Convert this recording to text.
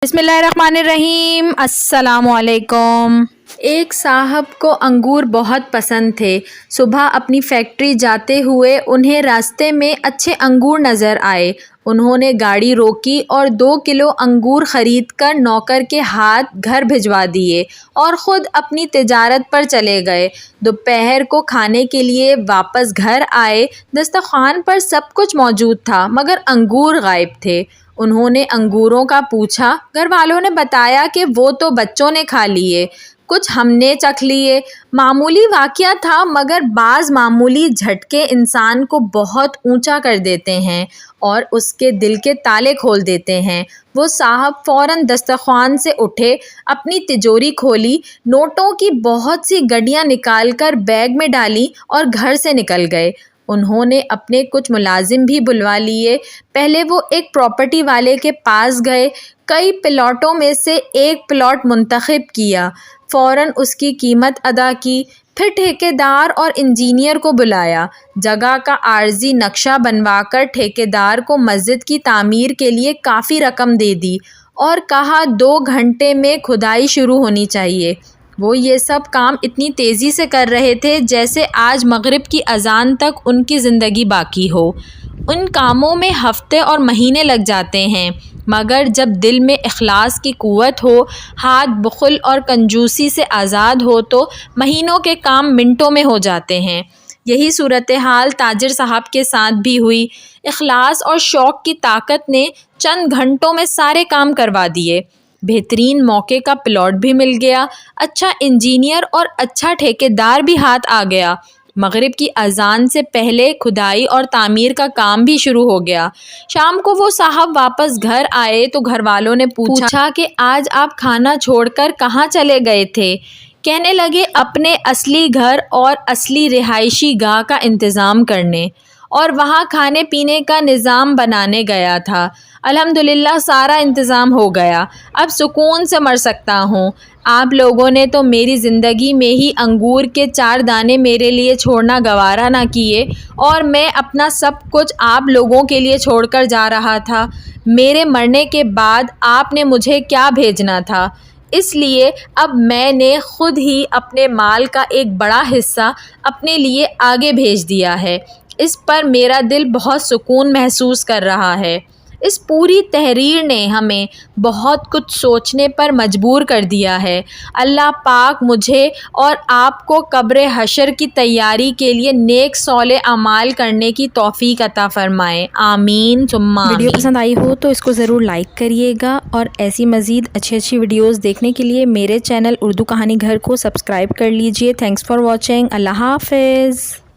बिस्मिल्लाहिर्रहमानिर्रहीम। अस्सलाम वालेकुम। एक साहब को अंगूर बहुत पसंद थे। सुबह अपनी फैक्ट्री जाते हुए उन्हें रास्ते में अच्छे अंगूर नज़र आए। उन्होंने गाड़ी रोकी और 2 किलो अंगूर ख़रीद कर नौकर के हाथ घर भिजवा दिए और ख़ुद अपनी तिजारत पर चले गए। दोपहर को खाने के लिए वापस घर आए। दस्तरख़्वान पर सब कुछ मौजूद था मगर अंगूर गायब थे। उन्होंने अंगूरों का पूछा। घर वालों ने बताया कि वो तो बच्चों ने खा लिए, कुछ हमने चख लिए। मामूली वाक़या था मगर बाज़ मामूली झटके इंसान को बहुत ऊंचा कर देते हैं और उसके दिल के ताले खोल देते हैं। वो साहब फ़ौरन दस्तरख़्वान से उठे, अपनी तिजोरी खोली, नोटों की बहुत सी गड्डियाँ निकाल कर बैग में डाली और घर से निकल गए। उन्होंने अपने कुछ मुलाजिम भी बुलवा लिए। पहले वो एक प्रॉपर्टी वाले के पास गए, कई प्लॉटों में से एक प्लॉट मुंतखब किया, फ़ौरन उसकी कीमत अदा की। फिर ठेकेदार और इंजीनियर को बुलाया, जगह का आर्जी नक्शा बनवाकर ठेकेदार को मस्जिद की तामीर के लिए काफ़ी रकम दे दी और कहा 2 घंटे में खुदाई शुरू होनी चाहिए। वो ये सब काम इतनी तेज़ी से कर रहे थे जैसे आज मगरिब की अज़ान तक उनकी ज़िंदगी बाकी हो। उन कामों में हफ्ते और महीने लग जाते हैं मगर जब दिल में इखलास की क़ुव्वत हो, हाथ बुख़्ल और कंजूसी से आज़ाद हो तो महीनों के काम मिनटों में हो जाते हैं। यही सूरत हाल ताजिर साहब के साथ भी हुई। इखलास और शौक़ की ताकत ने चंद घंटों में सारे काम करवा दिए। बेहतरीन मौके का प्लॉट भी मिल गया, अच्छा इंजीनियर और अच्छा ठेकेदार भी हाथ आ गया। मगरिब की अज़ान से पहले खुदाई और तामीर का काम भी शुरू हो गया। शाम को वो साहब वापस घर आए तो घर वालों ने पूछा कि आज आप खाना छोड़कर कहाँ चले गए थे। कहने लगे अपने असली घर और असली रिहायशी गाह का इंतज़ाम करने और वहाँ खाने पीने का निज़ाम बनाने गया था। अल्हम्दुलिल्लाह सारा इंतज़ाम हो गया, अब सुकून से मर सकता हूँ। आप लोगों ने तो मेरी ज़िंदगी में ही अंगूर के 4 दाने मेरे लिए छोड़ना गवारा ना किए और मैं अपना सब कुछ आप लोगों के लिए छोड़कर जा रहा था। मेरे मरने के बाद आपने मुझे क्या भेजना था, इसलिए अब मैंने ख़ुद ही अपने माल का एक बड़ा हिस्सा अपने लिए आगे भेज दिया है। इस पर मेरा दिल बहुत सुकून महसूस कर रहा है। इस पूरी तहरीर ने हमें बहुत कुछ सोचने पर मजबूर कर दिया है। अल्लाह पाक मुझे और आपको कब्र हशर की तैयारी के लिए नेक सौले अमाल करने की तौफीक अता फ़रमाए। आमीन सुम्मा आमीन। वीडियो पसंद आई हो तो इसको ज़रूर लाइक करिएगा और ऐसी मज़ीद अच्छी वीडियोस देखने के लिए मेरे चैनल उर्दू कहानी घर को सब्सक्राइब कर लीजिए। Thanks for watching. अल्लाह हाफ़िज़।